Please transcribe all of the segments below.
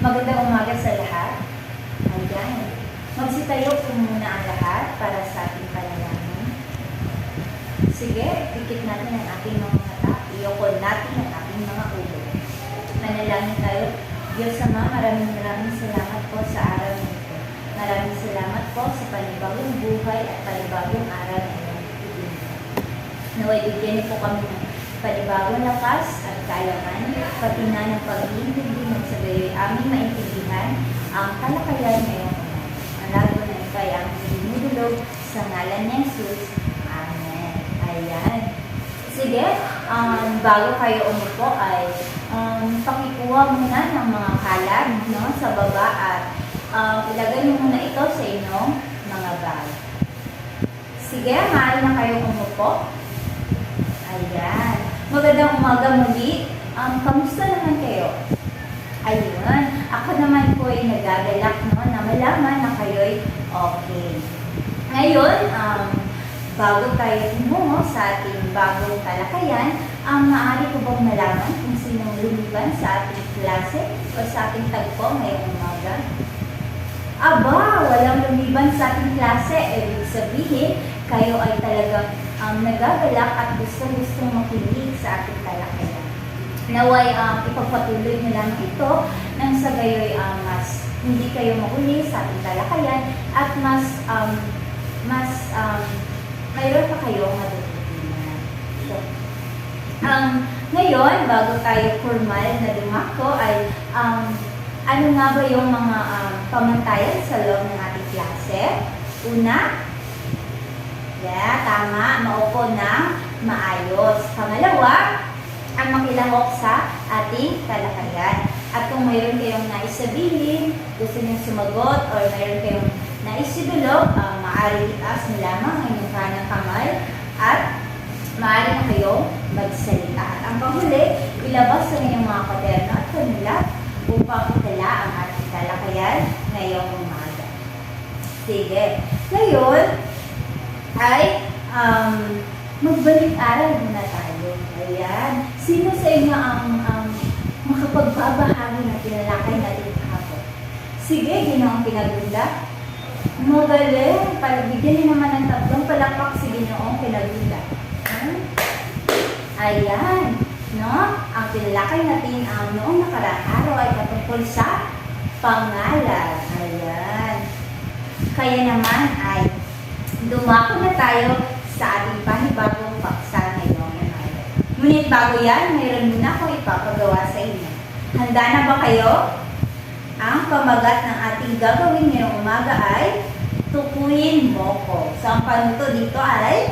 Magandang umaga sa lahat. Ayan. Magsitayo po muna ang lahat para sa ating panalangin. Sige, dikit natin ang ating mga mata. Iyokod natin ang ating mga ulo. Manalangin tayo. Diyos Ama, maraming salamat po sa araw nito. Maraming salamat po sa panibagong buhay at panibagong araw na iyong ibinigay. Naway bigyan niyo po kami ng panibagong lakas at kaalaman, pati na ng pag-iintindi ng sa gayoy aming maintindihan ang talakayan ngayong umaga. Ang lago na ito ay aming dinudulog sa ngalan ni Jesus. Amen. Ayan. Sige, bago kayo umupo ay pakikuha muna ng mga kalan sa baba at ilagay niyo muna ito sa inyong mga bag. Sige, maaari na kayong umupo. Ayan. Magandang umaga muli. Kamusta naman kayo? Ayun. Ako naman po ay nagagalak na malaman na kayo'y okay. Ngayon, bago tayo tumungo sa ating bagong talakayan, maaari ko bang malaman kung sinong lumiban sa ating klase o sa ating tagpo ngayong umaga? Aba, walang lumiban sa ating klase. Ibig sabihin, kayo ay talagang nagagalak at gustong makinig sa ating talakayan. Naway, ipagpatuloy nyo lang ito nang sa gayoy mas hindi kayo mahuli sa ating talakayan at mayroon pa kayong matututunan. So, ngayon, bago tayo formal na dumako ay ano nga ba yung mga pamantayan sa loob ng ating klase? Una, tama, maupo ng maayos. Pangalawa, ang makilahok sa ating talakayan. At kung mayroon kayong naisabihin, gusto nyo sumagot, or mayroon kayong naisidulog, maaari itaas nyo lamang ang inyong kanang kamay at maaari na kayong magsalita. At ang panghuli, ilabas sa inyong mga kwaderno at kanila upang itala ang ating talakayan ngayong umaga. Sige. Ngayon, ay magbalik-aral muna tayo. Ayan. Sino sa inyo ang makapagbabahagi na tinalakay natin kahapon? Sige, Ginoong Pinagunda. Magaling. Bigyan niyo naman ng tatlong palakpak si Ginoong Pinagunda. Ayan. No? Ang tinalakay natin noong nakaraang araw ay patungkol sa pangalan. Ayan. Kaya naman ay dumako na tayo sa ating panibagong paksa ngayong umaga. Ngunit bago yan, mayroon muna akong ipapagawa sa inyo. Handa na ba kayo? Ang pamagat ng ating gagawin ngayong umaga ay tukuyin mo ko. So, ang panuto dito ay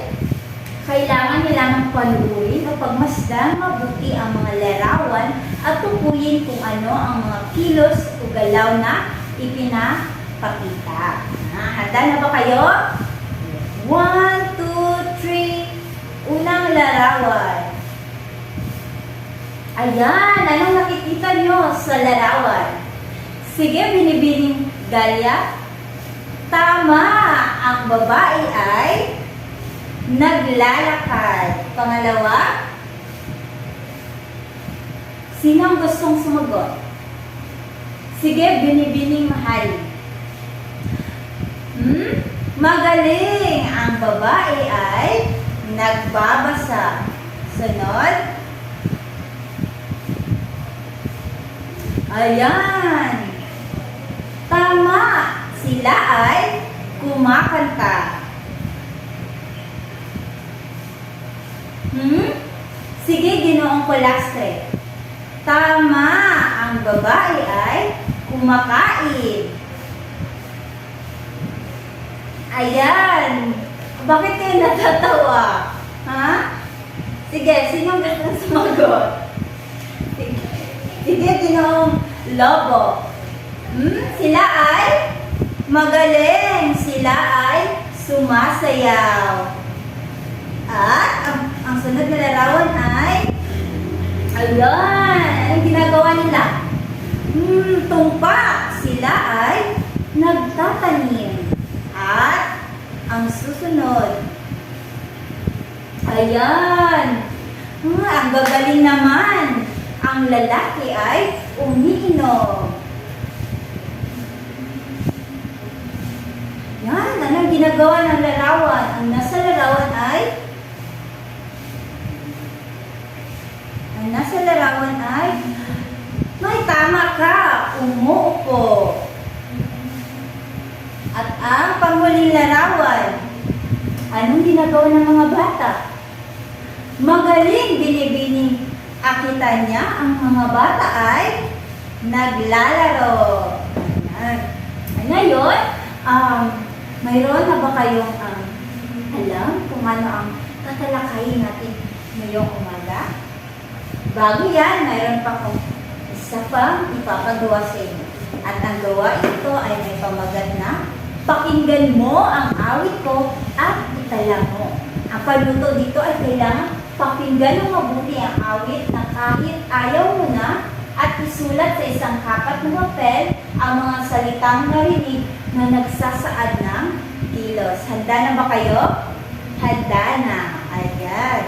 kailangan nilang panuurin o pagmasdan mabuti ang mga larawan at tukuyin kung ano ang mga kilos o galaw na ipinapakita. Handa na ba kayo? 1, 2, 3. Unang larawan. Ayan, anong nakikita nyo sa larawan? Sige, binibining Galia. Tama, ang babae ay naglalakad. Pangalawa, sino ang gustong sumagot? Sige, binibining Mahal. Magaling! Ang babae ay nagbabasa. Sunod. Ayan. Tama! Sila ay kumakanta. Sige, Ginoong Colastre. Tama! Ang babae ay kumakain. Ayan. Bakit kayo natatawa? Ha? Sige, sino gusto sumagot? Sige, Ginoong Lobo. Sila ay magaling. Sila ay sumasayaw. At ang sunod na larawan ay ayan. Anong ginagawa nila? Tumpak. Sila ay nagtatanim. At ang susunod, ayan, ang gagaling naman. Ang lalaki ay umiinom. anong ginagawa ng larawan? Ang nasa larawan ay, may tama ka, umuupo. At ang panghuling larawan, anong ginagawa ng mga bata? Magaling binibining akita niya, ang mga bata ay naglalaro. Ayan. Ngayon, mayroon na ba kayong alam kung ano ang tatalakayin natin ngayong umaga? Bago yan, mayroon pa akong isa pang ipapagawa sa inyo. At ang gawa ito ay may pamagat na pakinggan mo ang awit ko at itala mo. Ang panuto dito ay kailangan pakinggan mo mabuti ang awit na kahit ayaw mo na at isulat sa isang kapat na papel ang mga salitang narinig na nagsasaad ng kilos. Handa na ba kayo? Handa na. Ayan.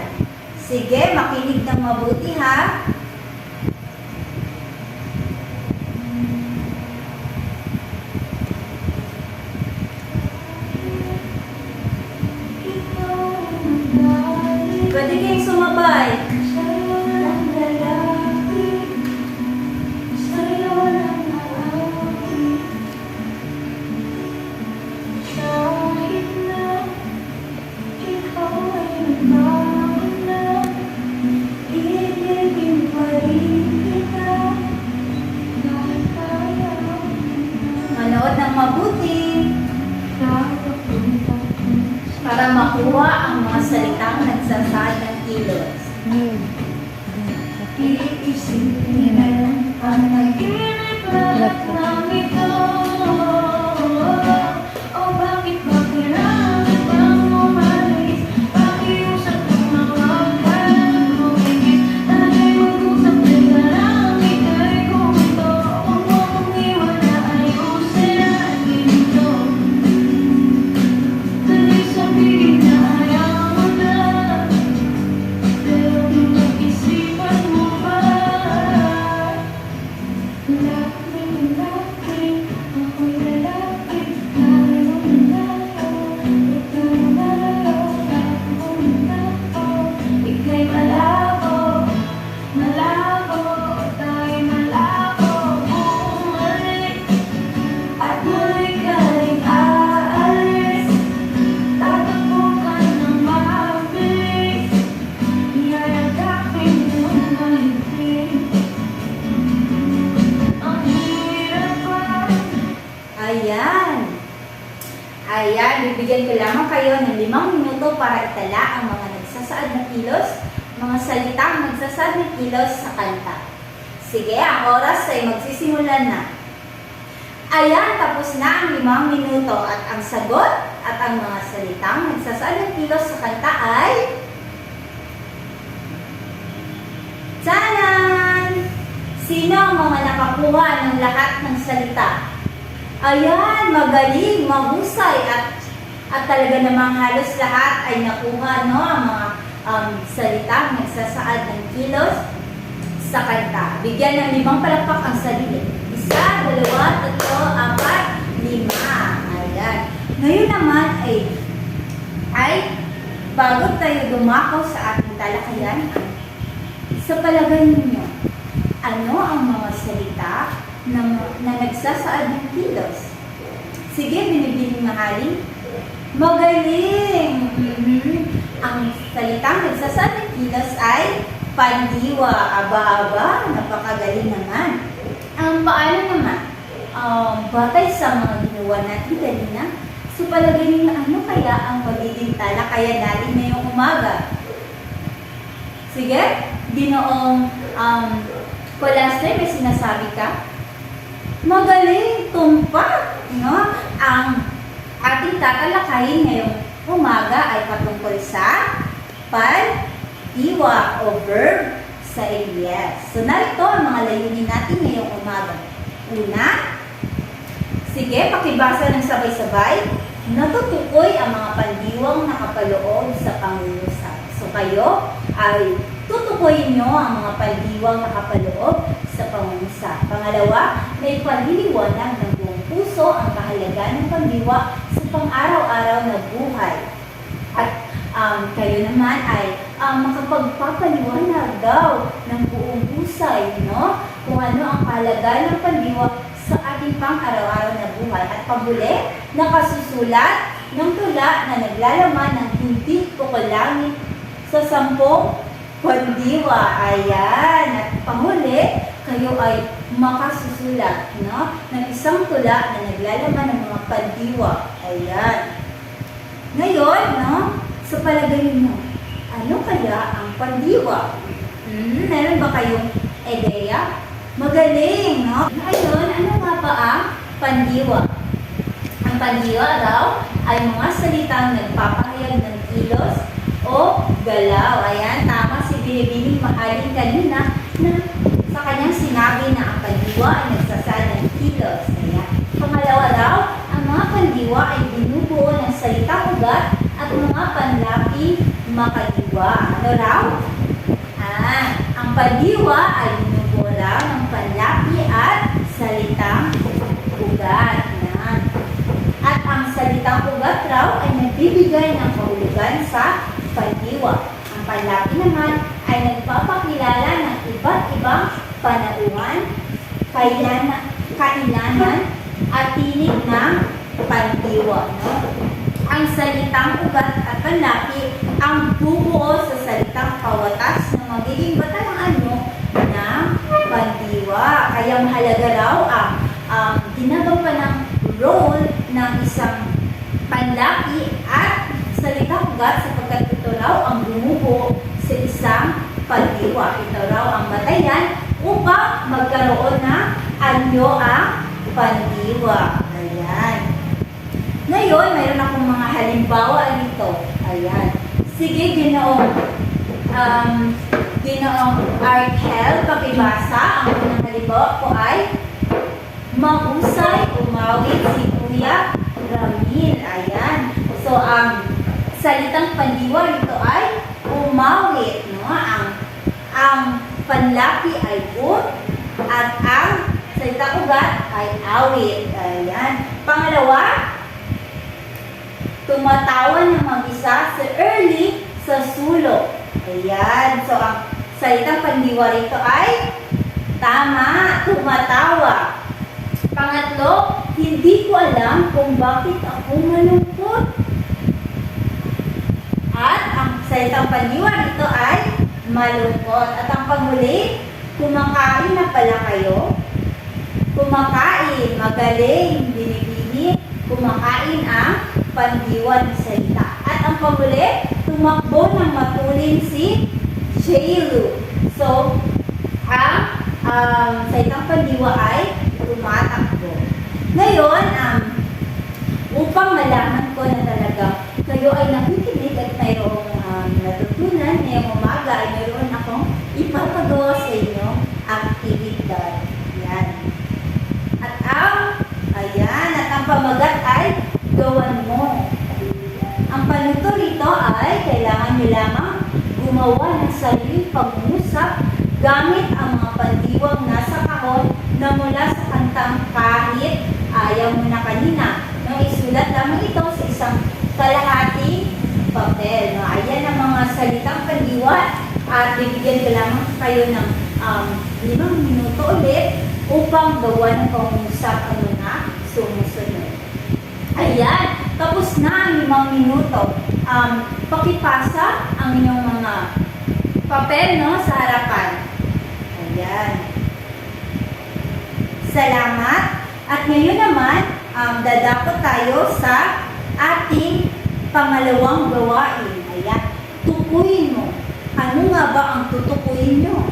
Sige, makinig ng mabuti ha. Pwede kayong sumabay. Manood ng mabuti para makuha ang mga salitang nagsasaad ng kilos. Iisipin ang nag-inip lahat ng ito. O bakit makiramit ang umalis? Pakiusap ng mga kalang bumigit. Dahil mag-usap nila lang ika'y kumito. Huwag mo kong iwan na ayusin ang ginito. Dali sabihin na ayaw mo na. Pero pinag-isipan mo ba? Laki, ako'y lalaki. Tayo malayo, ikaw malayo, ika'y malabo, malabo, tayo malabo. Bumalik at muli ka rin aalis. Tatakbo ka ng mabilis. Yayagapin mo mahigpit. Ang hirap pa. Ayan, bibigyan ko lamang kayo ng 5 minuto para itala ang mga nagsasaad na kilos, mga salitang nagsasaad na kilos sa kanta. Sige, ang oras ay magsisimula na. Ayan, tapos na ang 5 minuto at ang sagot at ang mga salitang nagsasaad ng kilos sa kanta ay tanan! Sino ang mga nakakuha ng lahat ng salita? Ayan, magaling, mahusay at talaga namang halos lahat ay nakuha no, ang mga salitang nagsasaad ng kilos sa kanta. Bigyan ng 5 palakpak ang sarili. 1, 2, 3, 4, 5. Ayan. Ngayon naman ay bago tayo dumako sa ating talakayan, sa palagay ninyo, ano ang mga salita na nagsasaad ng kilos? Sige, binibining mahalin. Magaling! Ang salitang nagsasaad ng kilos ay pandiwa. Aba-aba, napakagaling naman. Paano naman? Batay sa mga ginawa natin kanina, so palagay ninyo, ano kaya ang magiging talakayan natin ngayong umaga? Sige, Ginoong Colastre, may sinasabi ka? Magaling, tumpak, no? Ang ating tatalakayin ngayong umaga ay patungkol sa pandiwa o verb sa ABS. So, narito ang mga layunin natin ngayong umaga. Una, sige, pakibasa ng sabay-sabay. Natutukoy ang mga pandiwang nakapaloob sa pangungusap. So, kayo ay tutukoyin nyo ang mga pandiwang nakapaloob sa pangungusap. Pangalawa, may paliliwanag ng buong puso ang kahalaga ng pandiwa sa pang-araw-araw na buhay. At kayo naman ay makapagpapaliwanag daw ng buong husay, no? Kung ano ang kalagayan ng pandiwa sa ating pang-araw-araw na buhay. At pahuli, nakasusulat ng tula na naglalaman ng hindi kukulangin sa 10 pandiwa. Ayan. At pahuli, kayo ay makasusulat, no? Ng isang tula na naglalaman ng mga pandiwa. Ayan. Ngayon, no? Sa palagay mo, ano kaya ang pandiwa? Meron ba kayong ideya? Magaling, no? Ngayon, ano nga ba ang pandiwa? Ang pandiwa daw ay mga salitang nagpapahayag ng kilos o galaw. Ayan, tama si Binibining Mahalin kanina na sa kanyang sinabi na ang pandiwa ay nagsasal ng kilos. Ayan. Pangalawa daw, ang mga pandiwa ay binubuo ng salitang ugat at mga panlapi makadiwa. Ano raw? Ang pandiwa ay binubuo raw ng panlapi at salitang ugat. Ayan. At ang salitang ugat raw ay nagbibigay ng kahulugan sa pandiwa. Ang panlapi naman ay nagpapakilala ng iba't ibang panauhan, kailanan, at tinig ng pandiwa. No? Ang salitang ugat at panlapi ang bubuo sa salitang pawatas na magiging batalaan mo ng pandiwa. Kaya mahalaga raw ang ginagawa ng role ng isang panlapi at salitang ugat sapagkat ito raw ang bumubuo sa isang pandiwa. Ito raw ang batayan upang magkaroon ng anyo ang pandiwa. Ayan. Ngayon, mayroon akong mga halimbawa nito. Ayan. Sige, Ginoong Arkel, pakibasa. Ang unang halimbawa ko ay mahusay umawit si Kuya Ramil. Ayan. So, ang salitang pandiwa nito ay umawit. No? Ang panlapi ay ut at ang salitang ugat ay awit. Ayan. Pangalawa, tumatawa ng mag-isa si Early sa sulok. Ayan. So, ang salitang pandiwa rito ay tama, tumatawa. Pangatlo, hindi ko alam kung bakit ako malungkot. At ang salitang pandiwa rito ay malungkot. At ang panghuli, kumakain na pala kayo. Kumakain, magaling, binibini, kumakain ang pandiwa ng salita. At ang panghuli, tumakbo ng matulin si Jailu. So, ang salitang pandiwa ay tumatakbo. Ngayon, upang malaman ko na talaga kayo ay nakikinig at mayroong natutunan ngayong umaga ay mayroon akong ipapagawa sa inyo aktibidad. Yan. At ang pamagat ay gawan mo. Ang panuto rito ay kailangan nyo lamang gumawa ng sariling pag-uusap gamit ang mga pandiwang nasa kahon na mula sa kantang Kahit Ayaw Mo Na kanina. No, isulat lamang ito sa isang kalahating papel. No, ayan ang mga salitang pandiwa at bibigyan ko lamang kayo ng 5 minuto ulit upang gawa ng pag-uusap ano na sumusunod. Ayan, tapos na ang 5 minuto. Pakipasa ang inyong mga papel sa harapan. Ayan. Salamat. At ngayon naman, dadako tayo sa ating pangalawang gawain. Ayan. Tukuyin mo. Ano nga ba ang tutukuyin nyo?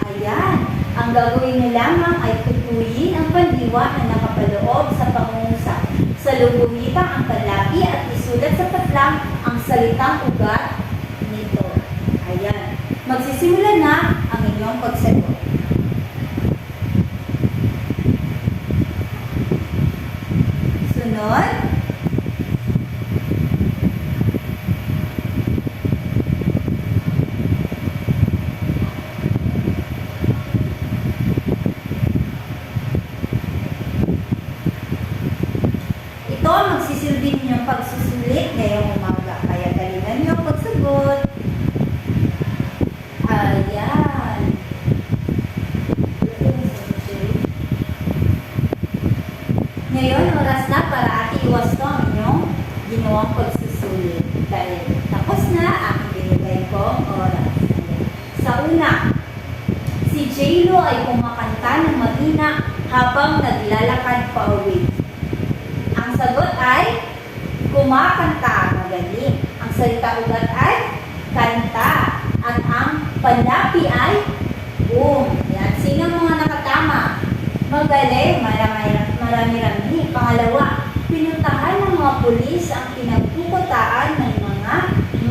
Ayan. Ang gagawin nyo lamang ay tukuyin ang pandiwa na nakapaloob sa pangungusap. Sa lubuhitang ang panlapi at isulat sa patlang ang salitang ugat nito. Ayan. Magsisimula na ang inyong pagsagot. Sunod. J-Lo ay kumakanta ng mahina habang naglalakad pa uwi. Ang sagot ay kumakanta, magaling. Ang salita ugat ay kanta. At ang panlapi ay boom. Yan. Sino mga nakatama? Magaling, marami-rami. Pangalawa, pinuntahan ng mga pulis ang pinagpuputaan ng mga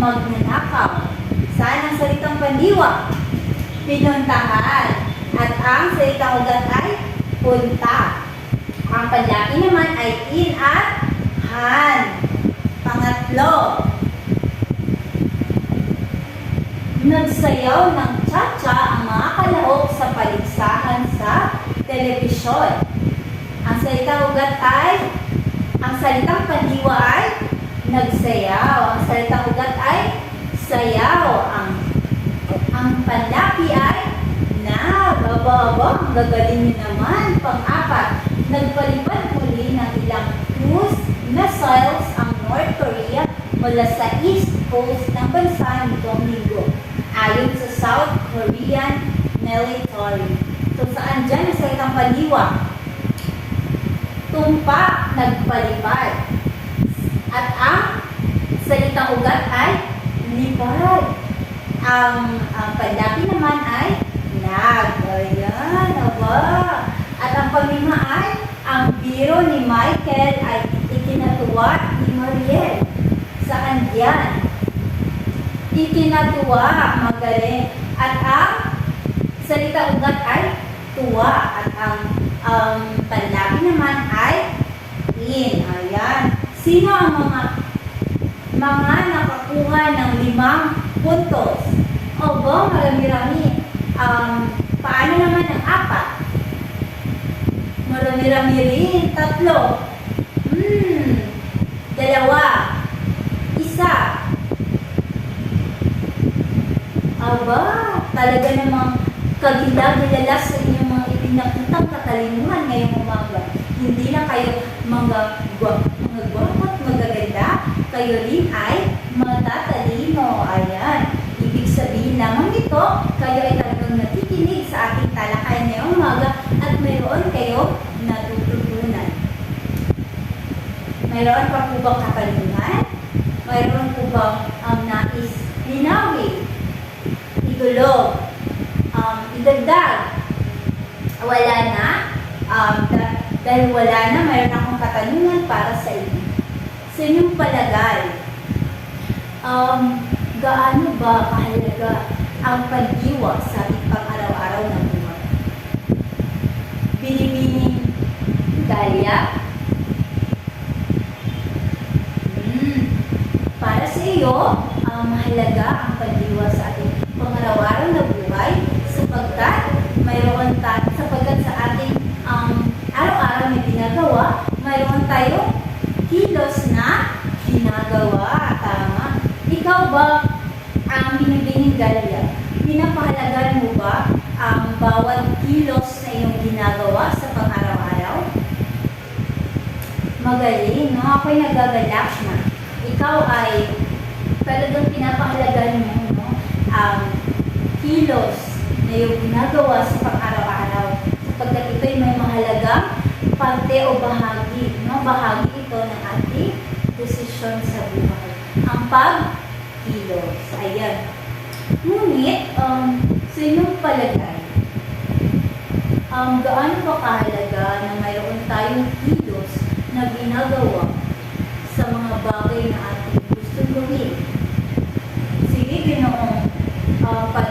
magnanakaw. Saan ang salitang pandiwa? Pinuntahan. At ang salitang ugat ay punta. Ang panlapi naman ay in at han. Pangatlo, nagsayaw ng cha-cha ang mga kalahok sa paligsahan sa telebisyon. Ang salitang ugat ay, ang salitang pandiwa ay nagsayaw. Ang salitang ugat ay sayaw. Ang panlapi ay ang gagaling niyo naman. Pang-apat, nagpalipad muli ng ilang cruise missiles ang North Korea mula sa East Coast ng bansa nitong linggo, ayon sa South Korean military. So, saan dyan ang salitang pandiwa? Tumpak, nagpalipad. At ang salitang ugat ay lipad. Ang panlapi naman ay nag. Ayan, aba. At ang paglima ay, ang biro ni Michael ay ikinatuwa ni Mariel. Saan yan? Ikinatuwa, magaling. At ang salita ugat ay tuwa. At ang panlapi naman ay in. Ayan. Sino ang mga nakakuha ng 5 puntos? Obo, marami-rami. Paano naman ang 4? Marami-rami rin. 3. 2. 1. Aba, talaga namang kagila-gilala sa inyong mga ipinakitang katalinuhan ngayong umaga. Hindi na kayo mga gwapo at magaganda, kayo rin ay matatalino. Ayan. Ibig sabihin lamang nito, kayo ay talagang nakikinig sa ating talakayan ngayong umaga at mayroon kayo natututunan. Mayroon pa po bang katanungan? Mayroon po bang nais linawin? Idulog? Idagdag? Wala na? Dahil wala na, mayroon akong katanungan para sa inyo. Sa inyong palagay, gaano ba kahalaga ang pandiwa sa ating pang-araw-araw na buhay? Binibining Galia? Para sa iyo, mahalaga ang pandiwa sa ating pang-araw-araw na buhay sapagkat sa ating araw-araw na ginagawa, mayroon tayong kilos na ginagawa. Tama. Ikaw ba ang binibining Galia? Pinapahalagan mo ba ang bawat kilos na iyong ginagawa sa pang-araw-araw? Magaling, no? Ako'y nagagalak na. Ikaw ay talagang pinapahalagan mo, no? Kilos na iyong ginagawa sa pang-araw-araw. Sapagkat ito'y may mahalagang parte o bahagi, no? Bahagi ito ng ating desisyon sa buhay. Ang pag-kilos. Ayan. Ngunit, sa inyong palagay, gaano pa kahalaga na mayroon tayong kilos na ginagawa sa mga bagay na ating gustong gawin? Sige, Ginoong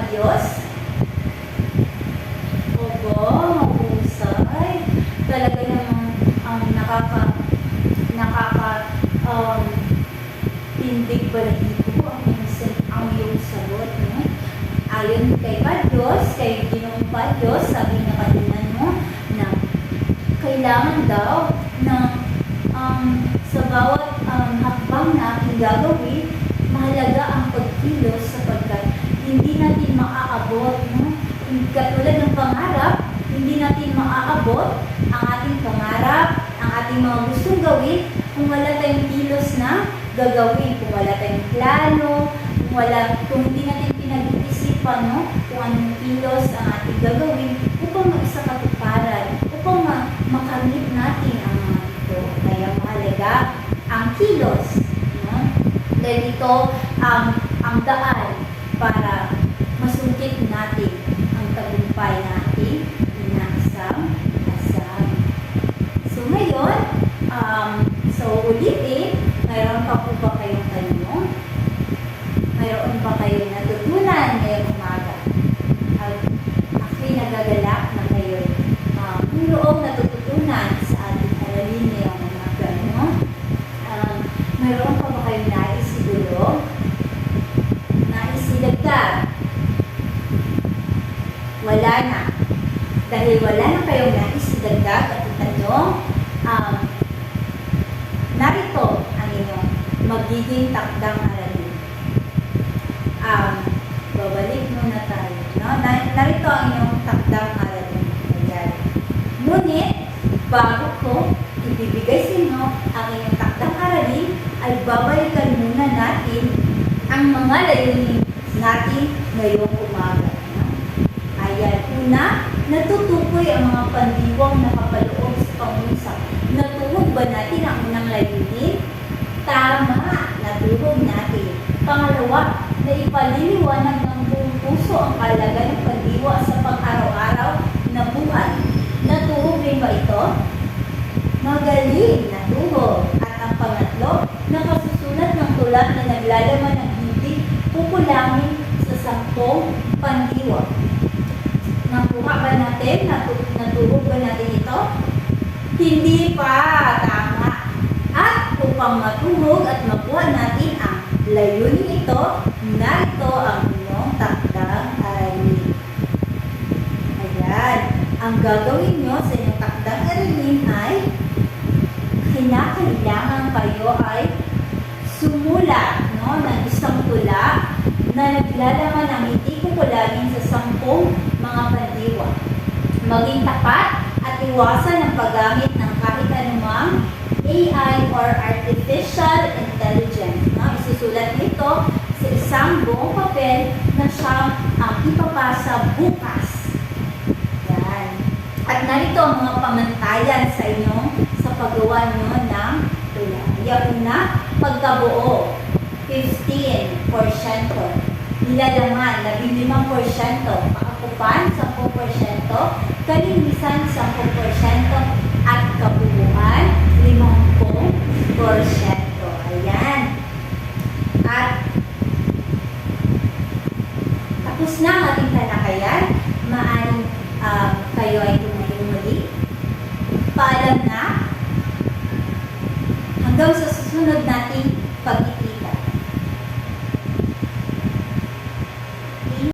Diyos. Obo, mahusay. Talaga namang tindig balahibo ang iyong sagot, no? Ayon kay Diyos, kay Ginoong Diyos, sabi na kanina, no, na kailangan daw na sa bawat hakbang na ating gagawin, mahalaga ang pagkilos sapagkat hindi natin maaabot, no? Katulad ng pangarap, hindi natin maaabot ang ating pangarap, ang ating mga gustong gawin kung wala tayong kilos na gagawin, kung wala tayong plano, kung hindi natin pinag-iisipan, no? Kung anong kilos ang ating gagawin upang mag-isa katuparan, upang makamit natin ang mga ito. Kaya mahalaga ang kilos, no? Dahil ito ang daan para masungkit natin ang tagumpay natin inaasam-asam. So ngayon, ulitin, mayroon pa po ba kayong tanong? Mayroon pa kayong natutunan ngayong umaga? Ako'y nagagalak na ngayon mayroong natututunan sa ating aralin ngayong umaga. No? Mayroon pa ba kayong nais siguro? Nais idagdag? Wala na. Dahil wala na kayong nais idagdag at itanong, narito ang inyong magiging takdang aralin. Babalik muna tayo. No? Narito ang inyong takdang aralin. Ayan. Ngunit, bago ko ibibigay sa inyo ang inyong takdang aralin, ay babalikan muna natin ang mga layunin natin ngayong umaga. No? Ayan. Una, natutukoy ang mga pandiwang nakapaloob sa pangusap. Natuhog ba natin ang unang layunin? Tama, natuhog natin. Pangalawa, na ipaliliwanag ng buong puso ang kalaga ng pandiwa sa pang-araw-araw na buhay. Natuhog rin ba ito? Magaling, natuhog. At ang pangatlo, nakasusulat ng tula na naglalaman ng bibig, kukulangin sa 10 pandiwa. Nakuha ba natin? Natuhog ba natin ito? Hindi pa, tama. At upang matuhog at makuha natin ang layunin ito, narito ang inyong takdang aralin. Ayan. Ang gagawin nyo sa inyong takdang aralin ay kinakailangan kayo ay sumula, no, ng isang tula na naglalaman ng hindi kukulangin sa 10 mga pandiwa. Maging tapat at iwasan ang paggamit ng kahit anumang AI or artificial intelligence. No? Isusulat nito sa isang buong papel na siyang ipapasa bukas. Yan. At narito ang mga pamantayan sa inyo sa paggawa nyo ng tula. Yung una, pagkabuo, 15%. Nilalaman, 15%. Paakupan, 10%. Kalinisan, 10%. At kabuuan, 50%. Ayan. At tapos na ang ating talakayan. Maaring kayo ay tumayo muli. Paalam na. Hanggang sa